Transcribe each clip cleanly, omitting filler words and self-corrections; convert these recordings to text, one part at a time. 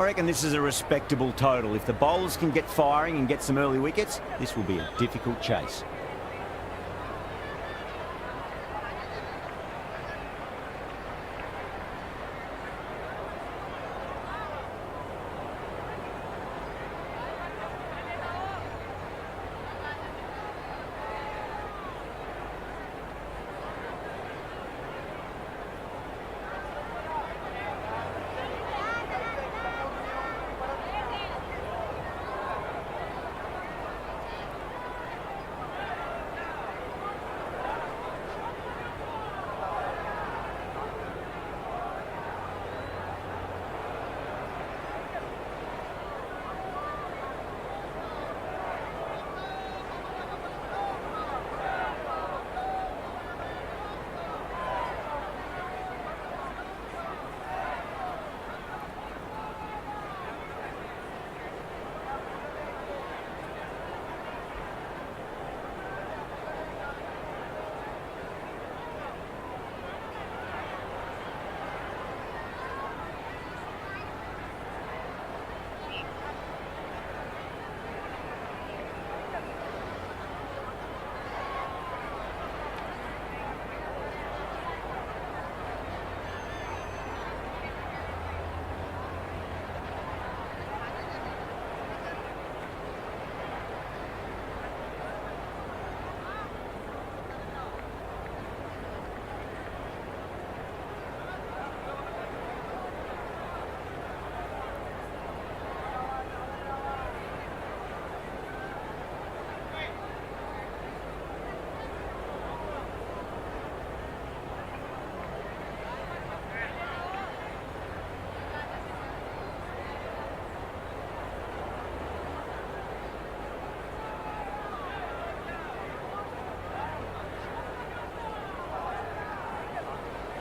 I reckon this is a respectable total. If the bowlers can get firing and get some early wickets, this will be a difficult chase.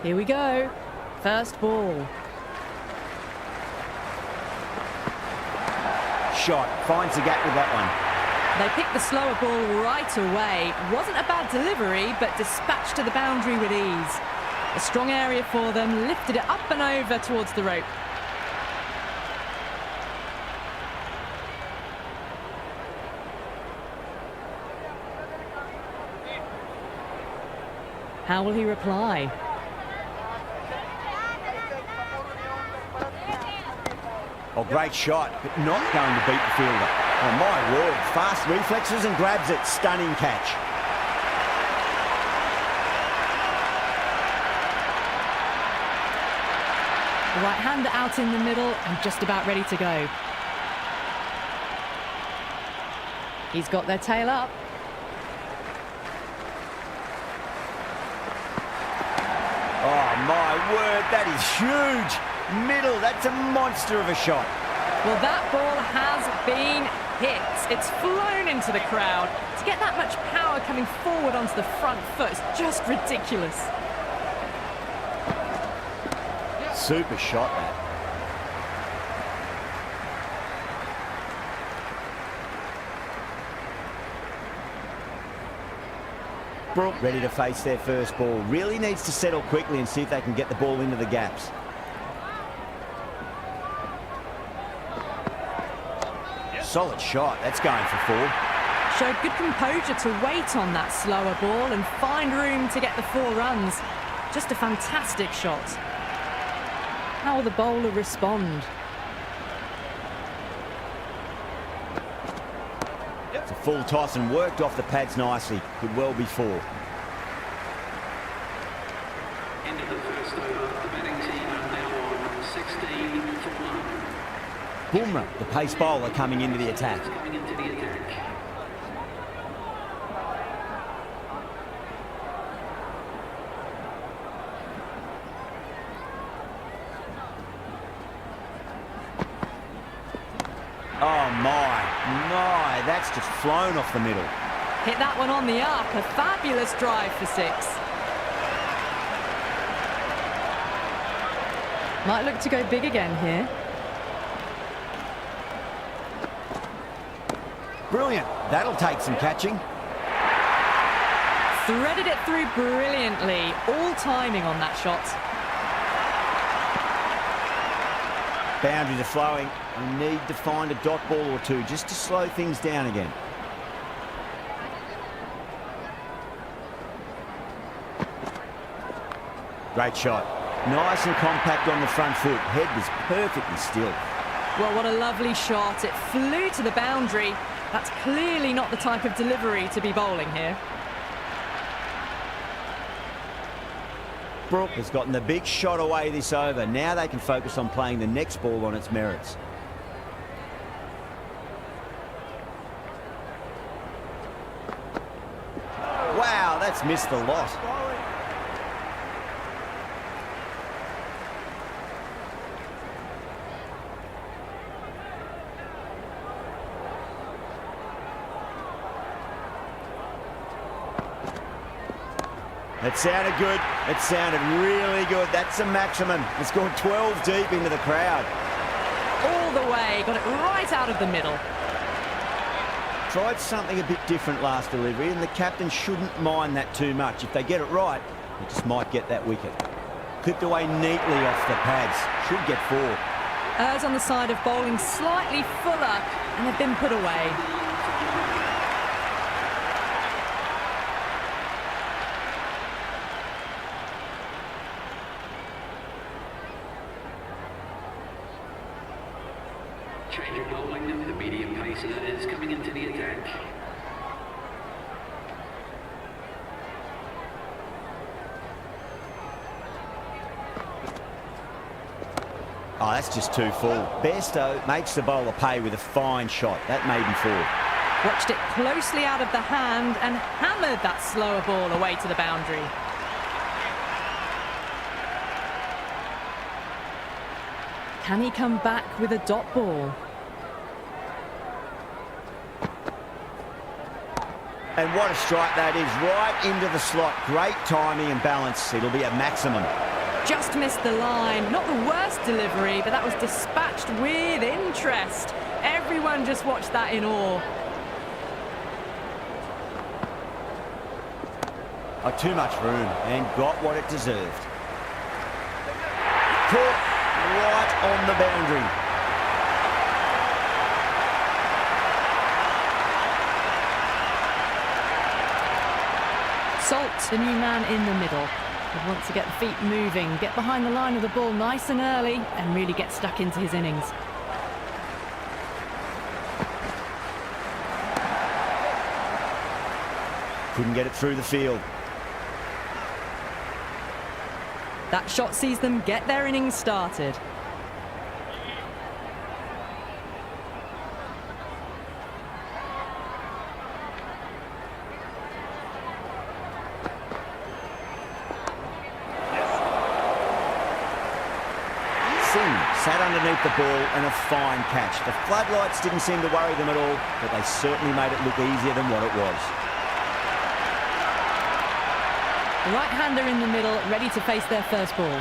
Here we go. First ball. Shot. Finds the gap with that one. They picked the slower ball right away. Wasn't a bad delivery, but dispatched to the boundary with ease. A strong area for them, lifted it up and over towards the rope. How will he reply? Oh, great shot, but not going to beat the fielder. Oh, my word. Fast reflexes and grabs it. Stunning catch. The right-hander out in the middle and just about ready to go. He's got their tail up. Oh, my word. That is huge. Middle. That's a monster of a shot. Well, that ball has been hit. It's flown into the crowd. To get that much power coming forward onto the front foot is just ridiculous. Super shot, that. Brook ready to face their first ball. Really needs to settle quickly and see if they can get the ball into the gaps. Solid shot. That's going for 4. Showed good composure to wait on that slower ball and find room to get the 4 runs. Just a fantastic shot. How will the bowler respond? It's a full toss and worked off the pads nicely. Could well be 4. End of the first over. The batting team are now on 16 for 1. Bumrah, the pace bowler, coming into the attack. Oh my, that's just flown off the middle. Hit that one on the up. A fabulous drive for 6. Might look to go big again here. Brilliant. That'll take some catching. Threaded it through brilliantly. All timing on that shot. Boundaries are flowing. We need to find a dot ball or two just to slow things down again. Great shot. Nice and compact on the front foot. Head was perfectly still. Well, what a lovely shot. It flew to the boundary. That's clearly not the type of delivery to be bowling here. Brooke has gotten the big shot away this over. Now they can focus on playing the next ball on its merits. Wow, that's missed the lot. It sounded good. It sounded really good. That's a maximum. It's gone 12 deep into the crowd. All the way, got it right out of the middle. Tried something a bit different last delivery, and the captain shouldn't mind that too much. If they get it right, they just might get that wicket. Clipped away neatly off the pads. Should get 4. Errs on the side of bowling slightly fuller, and they've been put away. Change of bowling, the medium pacer is coming into the attack. Oh, that's just too full. Bairstow makes the bowler pay with a fine shot. That made him 4. Watched it closely out of the hand and hammered that slower ball away to the boundary. Can he come back with a dot ball? And what a strike that is, right into the slot. Great timing and balance. It'll be a maximum. Just missed the line. Not the worst delivery, but that was dispatched with interest. Everyone just watched that in awe. Oh, too much room and got what it deserved. Caught right on the boundary. Salt, the new man in the middle. He wants to get the feet moving, get behind the line of the ball nice and early, and really get stuck into his innings. Couldn't get it through the field. That shot sees them get their innings started. Sat underneath the ball and a fine catch. The floodlights didn't seem to worry them at all, but they certainly made it look easier than what it was. The right-hander in the middle, ready to face their first ball.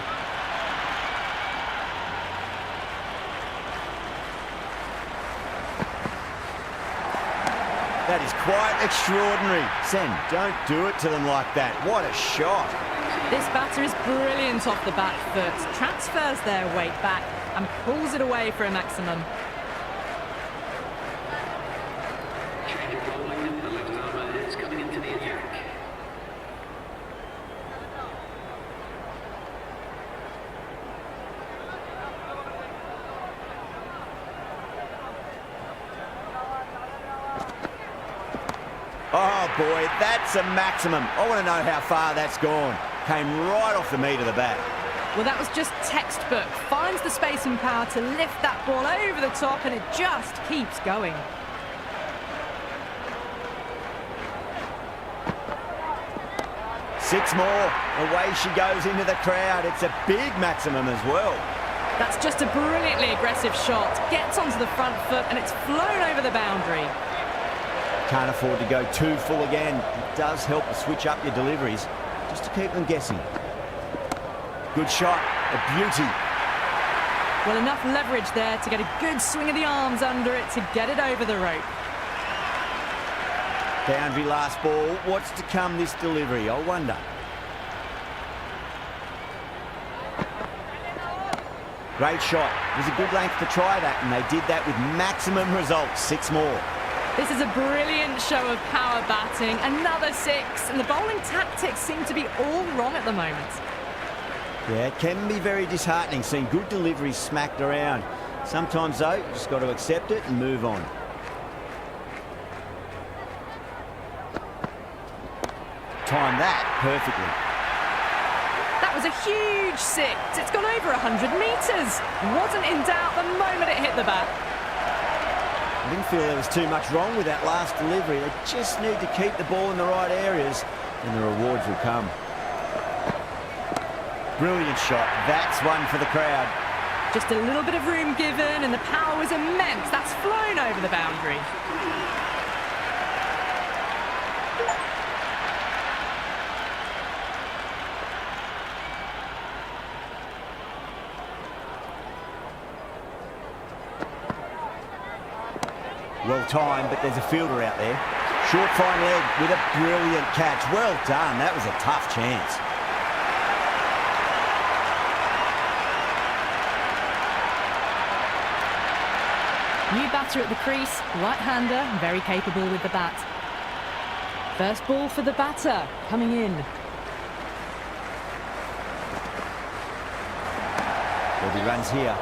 That is quite extraordinary. Sen, don't do it to them like that. What a shot. This batter is brilliant off the back foot, transfers their weight back and pulls it away for a maximum. Change of bowling, the left armour is coming into the attack. Oh boy, that's a maximum. I want to know how far that's gone. Came right off the meat of the bat. Well, that was just textbook. Finds the space and power to lift that ball over the top, and it just keeps going. Six more. Away she goes into the crowd. It's a big maximum as well. That's just a brilliantly aggressive shot. Gets onto the front foot, and it's flown over the boundary. Can't afford to go too full again. It does help to switch up your deliveries, just to keep them guessing. Good shot, a beauty. Well, enough leverage there to get a good swing of the arms under it to get it over the rope. Boundary last ball. What's to come this delivery, I wonder. Great shot. It was a good length to try that, and they did that with maximum results. 6 more. This is a brilliant show of power batting. Another 6, and the bowling tactics seem to be all wrong at the moment. Yeah, it can be very disheartening seeing good deliveries smacked around. Sometimes, though, you've just got to accept it and move on. Time that perfectly. That was a huge 6. It's gone over 100 metres. Wasn't in doubt the moment it hit the bat. I didn't feel there was too much wrong with that last delivery. They just need to keep the ball in the right areas and the rewards will come. Brilliant shot. That's one for the crowd. Just a little bit of room given and the power was immense. That's flown over the boundary. Well timed, but there's a fielder out there. Short fine leg with a brilliant catch. Well done. That was a tough chance. New batter at the crease, right-hander, very capable with the bat. First ball for the batter, coming in. There'll be runs here.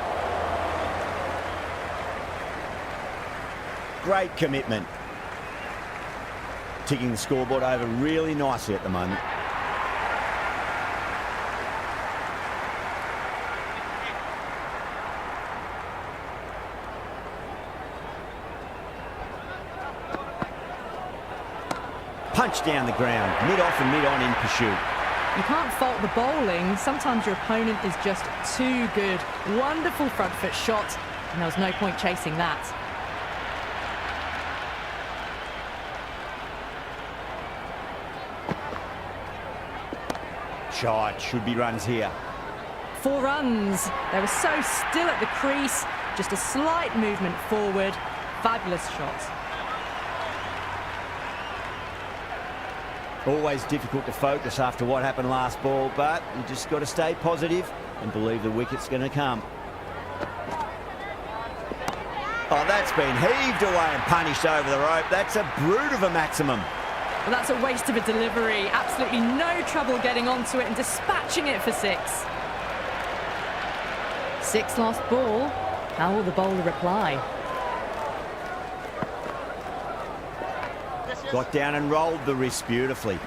Great commitment. Ticking the scoreboard over really nicely at the moment. Punch down the ground, mid-off and mid-on in pursuit. You can't fault the bowling. Sometimes your opponent is just too good. Wonderful front foot shot, and there was no point chasing that. Shot, should be runs here. 4 runs. They were so still at the crease. Just a slight movement forward. Fabulous shot. Always difficult to focus after what happened last ball, but you just got to stay positive and believe the wicket's going to come. Oh, that's been heaved away and punished over the rope. That's a brute of a maximum. Well, that's a waste of a delivery. Absolutely no trouble getting onto it and dispatching it for 6. 6 last ball. How will the bowler reply? Got down and rolled the wrist beautifully.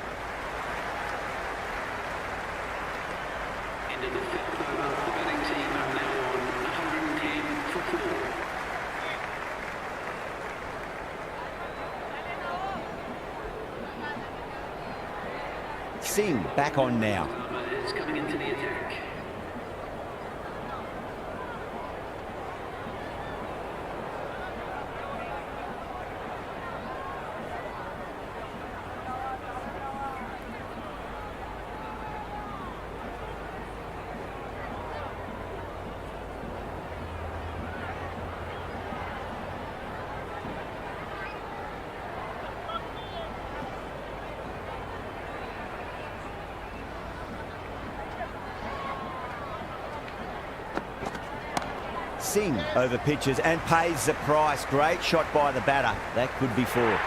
End of the 5th over. The batting team are now on 110 for 4. Singh back on now. Is coming into the attack. Singh over pitches and pays the price. Great shot by the batter. That could be 4.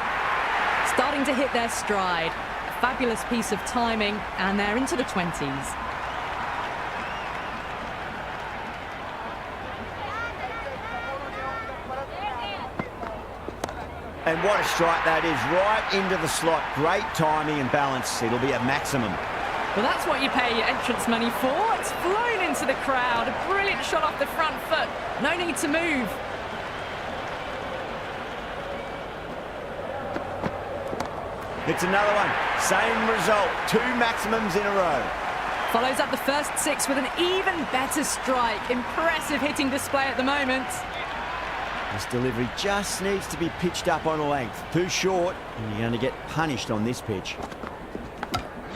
Starting to hit their stride. Fabulous piece of timing, and they're into the 20s. And what a strike that is, right into the slot. Great timing and balance. It'll be a maximum. Well, that's what you pay your entrance money for. It's flown into the crowd. A brilliant shot off the front foot. No need to move. It's another one. Same result. 2 maximums in a row. Follows up the first 6 with an even better strike. Impressive hitting display at the moment. This delivery just needs to be pitched up on a length. Too short, and you're going to get punished on this pitch.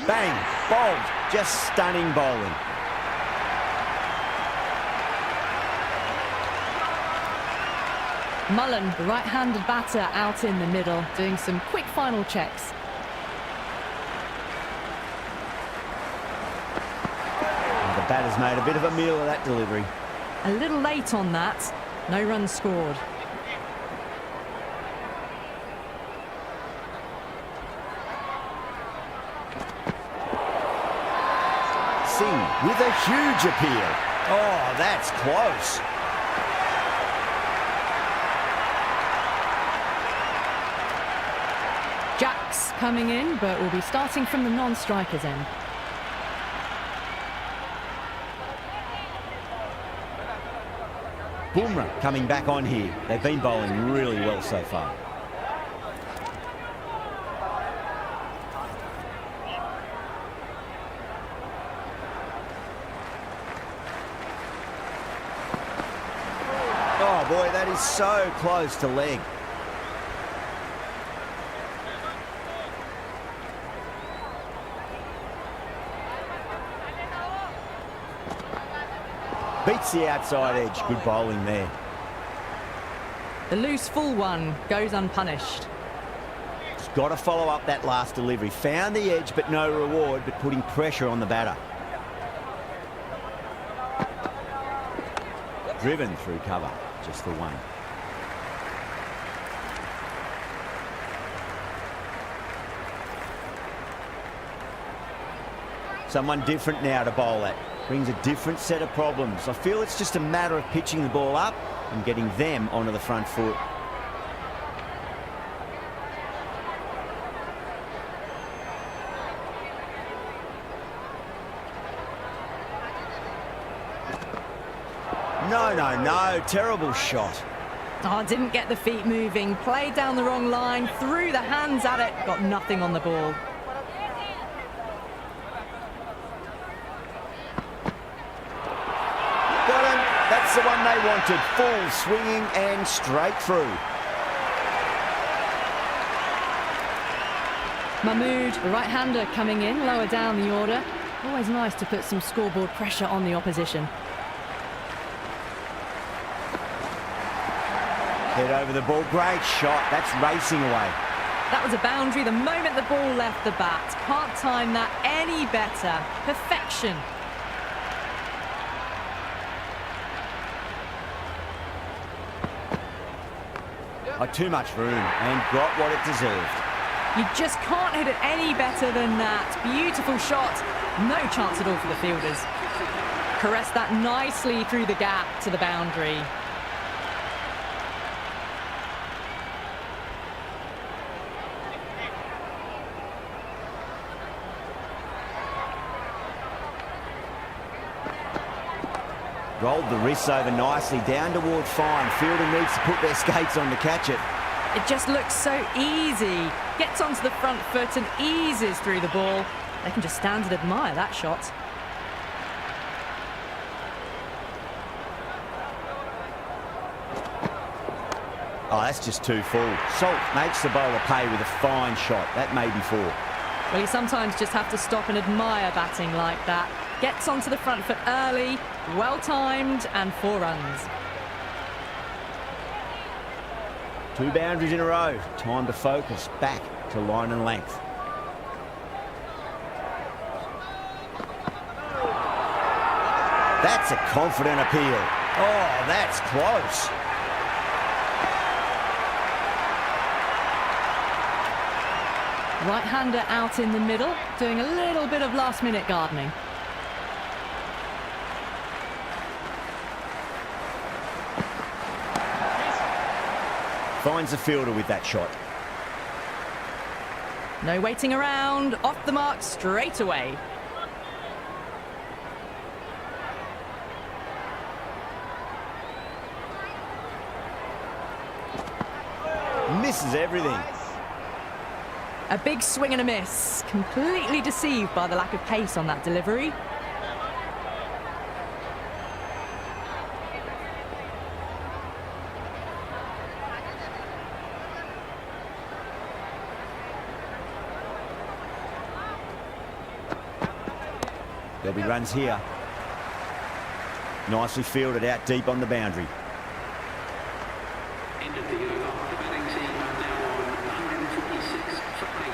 Bang! Bowled. Just stunning bowling. Mullen, the right-handed batter, out in the middle, doing some quick final checks. The batter's made a bit of a meal of that delivery. A little late on that. No runs scored. Singh with a huge appeal. Oh, that's close. Jacks coming in, but will be starting from the non-strikers end. Bumrah coming back on here. They've been bowling really well so far. Oh boy, that is so close to leg. Beats the outside edge. Good bowling there. The loose full one goes unpunished. He's got to follow up that last delivery. Found the edge, but no reward, but putting pressure on the batter. Driven through cover, just the one. Someone different now to bowl at. Brings a different set of problems. I feel it's just a matter of pitching the ball up and getting them onto the front foot. No. Terrible shot. Oh, didn't get the feet moving. Played down the wrong line. Threw the hands at it. Got nothing on the ball. Got him. That's the one they wanted. Full swinging and straight through. Mahmood, the right-hander, coming in lower down the order. Always nice to put some scoreboard pressure on the opposition. Head over the ball. Great shot. That's racing away. That was a boundary the moment the ball left the bat. Can't time that any better. Perfection. Too much room and got what it deserved. You just can't hit it any better than that. Beautiful shot. No chance at all for the fielders. Caressed that nicely through the gap to the boundary. Rolled the wrists over nicely, down toward fine. Fielder needs to put their skates on to catch it. It just looks so easy. Gets onto the front foot and eases through the ball. They can just stand and admire that shot. Oh, that's just too full. Salt makes the bowler pay with a fine shot. That may be four. Well, you sometimes just have to stop and admire batting like that. Gets onto the front foot early, well-timed, and 4 runs. 2 boundaries in a row. Time to focus back to line and length. That's a confident appeal. Oh, that's close. Right-hander out in the middle, doing a little bit of last-minute gardening. Finds the fielder with that shot. No waiting around, off the mark straight away. Misses everything. A big swing and a miss. Completely deceived by the lack of pace on that delivery. There'll be runs here. Nicely fielded out deep on the boundary. End of the over. The batting team are now on 146 for 8.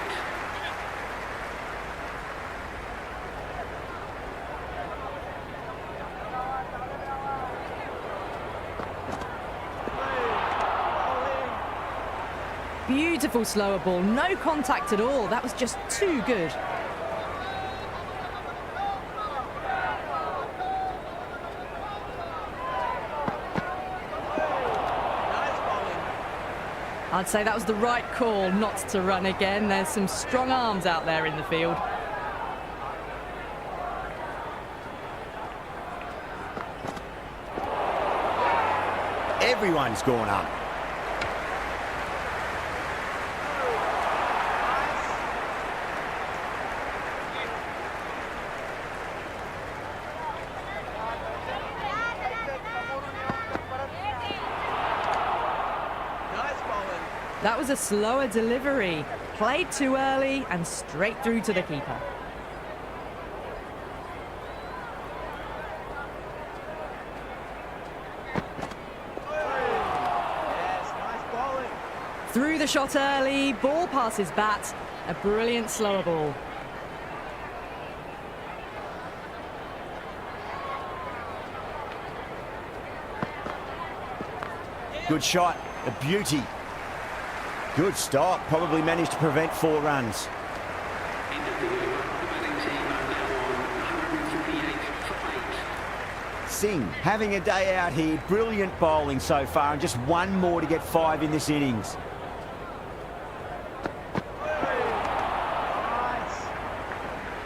Beautiful slower ball, no contact at all. That was just too good. I'd say that was the right call not to run again. There's some strong arms out there in the field. Everyone's gone up. That was a slower delivery. Played too early and straight through to the keeper. Through the shot early, ball passes bat. A brilliant slower ball. Good shot, a beauty. Good stop, probably managed to prevent 4 runs. End of the over. The batting team are now on 148 for 8. Singh having a day out here. Brilliant bowling so far, and just one more to get 5 in this innings.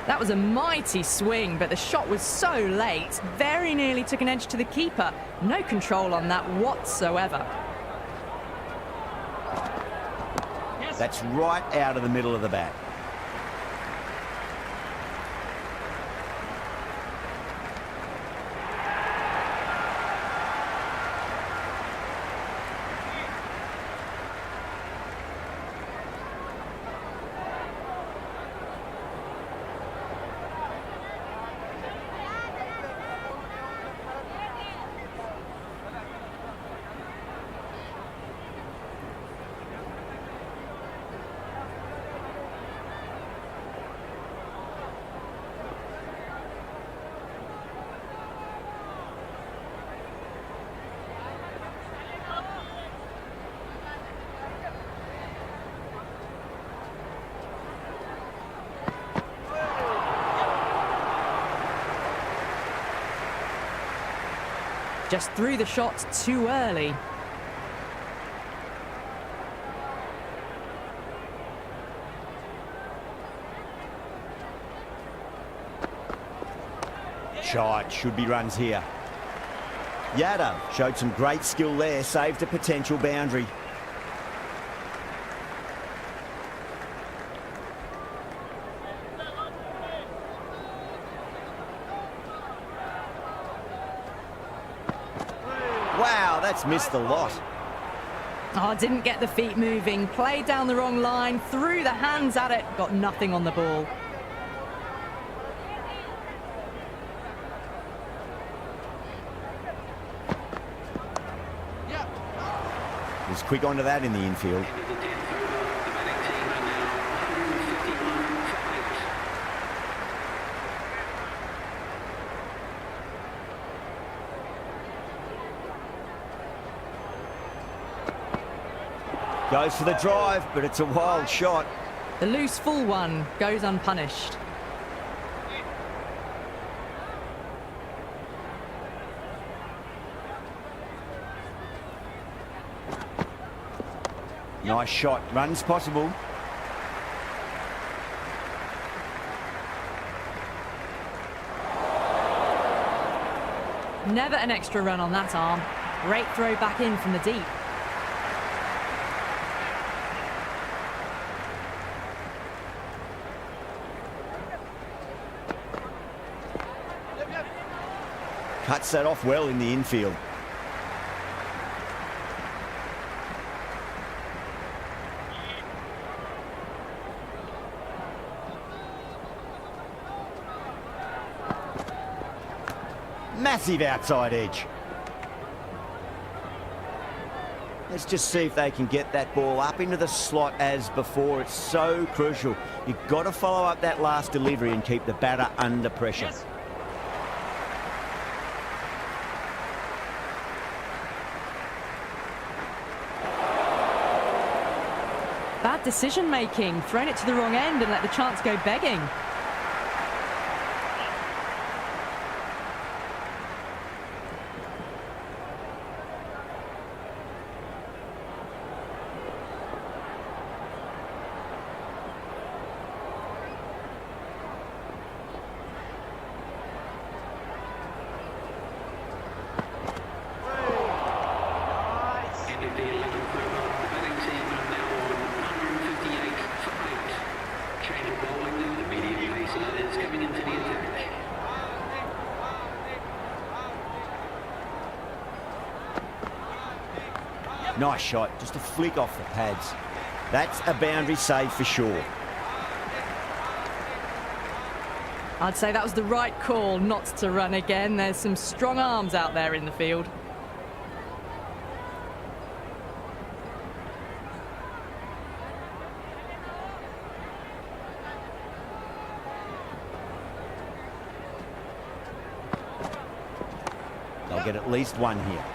That was a mighty swing, but the shot was so late. Very nearly took an edge to the keeper. No control on that whatsoever. That's right out of the middle of the bat. Just threw the shot too early. Shot, should be runs here. Yadav showed some great skill there, saved a potential boundary. Wow, that's missed the lot. Oh, didn't get the feet moving. Played down the wrong line, threw the hands at it, got nothing on the ball. Was quick onto that in the infield. End of the 10th over. The batting team are now 151 for 8. Goes for the drive, but it's a wild shot. The loose full one goes unpunished. Nice shot. Runs possible. Never an extra run on that arm. Great throw back in from the deep. Cuts that off well in the infield. Massive outside edge. Let's just see if they can get that ball up into the slot as before. It's so crucial. You've got to follow up that last delivery and keep the batter under pressure. Yes. Bad decision making, thrown it to the wrong end and let the chance go begging. Ended the 11th over. The betting team are now on 158 for 8. Change of bowling now. The medium pacer is coming into the attack. Nice shot, just a flick off the pads. That's a boundary save for sure. I'd say that was the right call not to run again. There's some strong arms out there in the field. They'll get at least one here.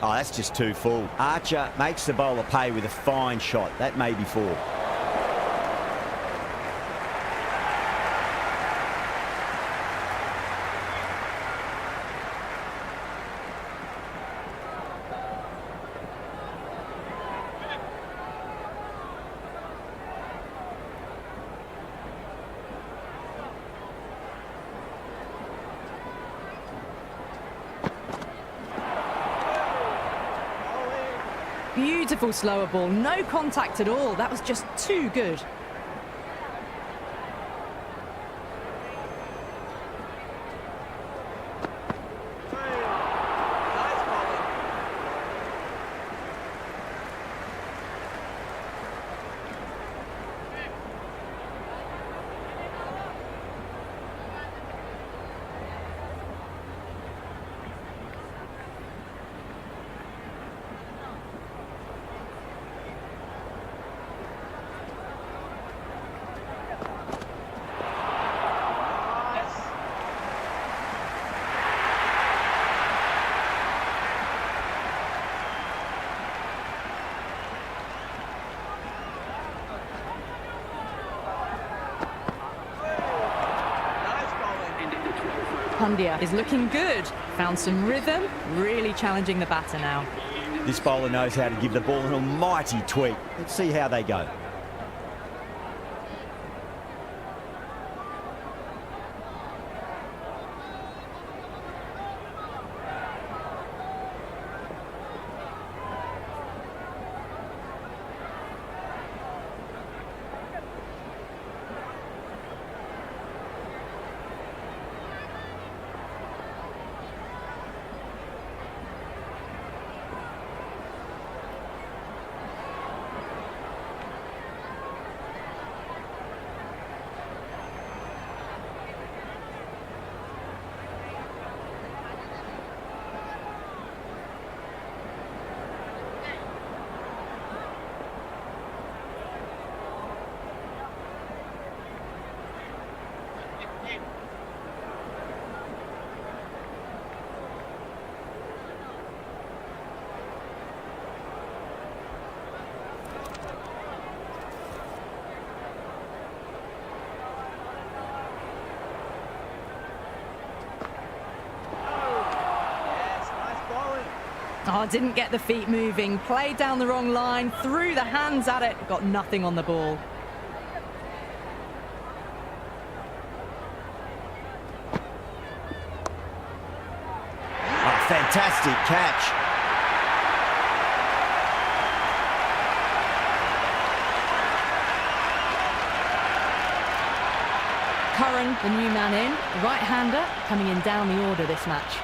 Oh, that's just too full. Archer makes the bowler pay with a fine shot. That may be 4. Beautiful slower ball, no contact at all. That was just too good. Pandya is looking good. Found some rhythm, really challenging the batter now. This bowler knows how to give the ball an almighty tweak. Let's see how they go. Oh, didn't get the feet moving, played down the wrong line, threw the hands at it, got nothing on the ball. Oh, fantastic catch. Curran, the new man in, right-hander, coming in down the order this match.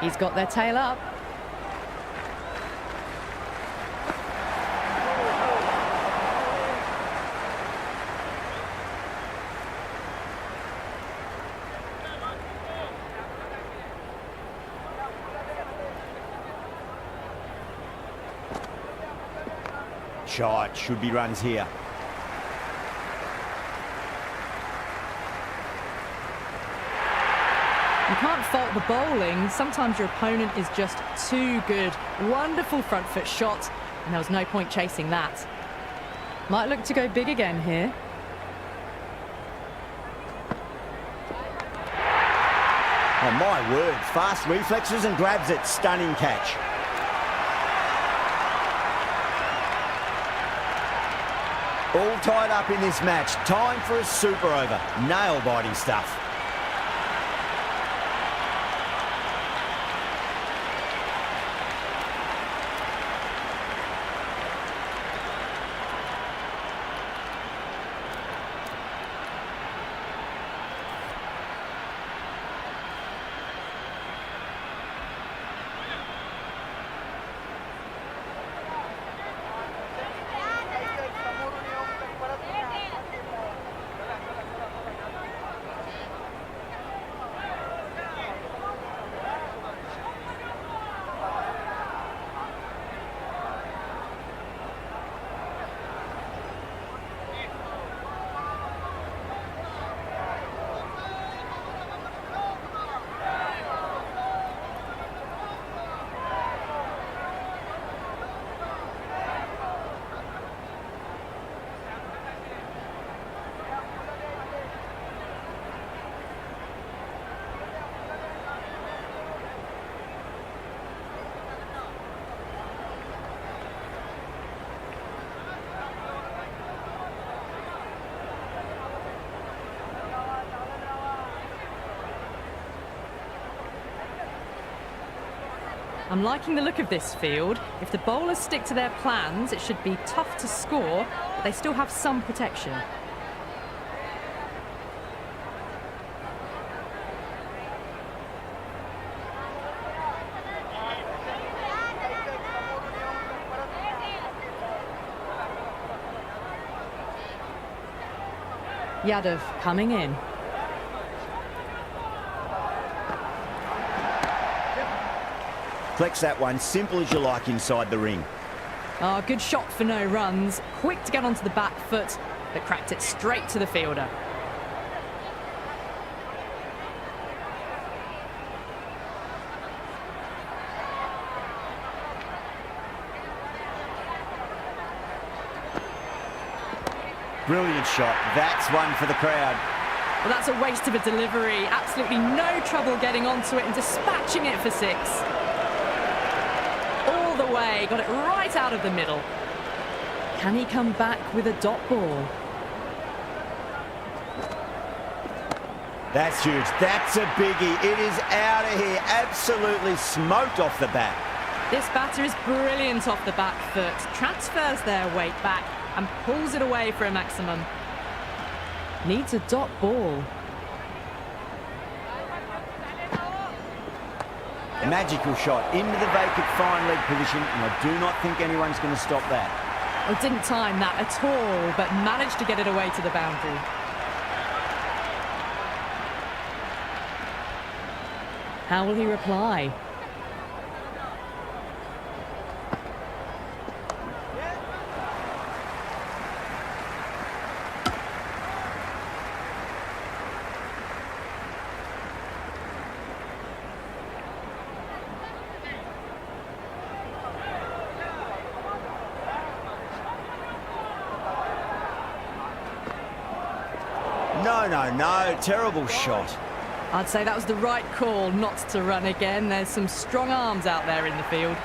He's got their tail up. shot. Should be runs here. You can't fault the bowling. Sometimes your opponent is just too good. Wonderful front foot shot, and there was no point chasing that. Might look to go big again here. Oh, my word. Fast reflexes and grabs it. Stunning catch. All tied up in this match. Time for a super over. Nail-biting stuff. I'm liking the look of this field. If the bowlers stick to their plans, it should be tough to score, but they still have some protection. Yadav coming in. Flex that one, simple as you like inside the ring. Oh, good shot for no runs. Quick to get onto the back foot, but cracked it straight to the fielder. Brilliant shot. That's one for the crowd. Well, that's a waste of a delivery. Absolutely no trouble getting onto it and dispatching it for six. All the way, got it right out of the middle. Can he come back with a dot ball? That's huge. That's a biggie. It is out of here. Absolutely smoked off the bat. This batter is brilliant off the back foot. Transfers their weight back and pulls it away for a maximum. Needs a dot ball. Magical shot into the vacant fine leg position, and I do not think anyone's going to stop that. Oh, didn't time that at all, but managed to get it away to the boundary. How will he reply? No. Terrible shot. I'd say that was the right call not to run again. There's some strong arms out there in the field.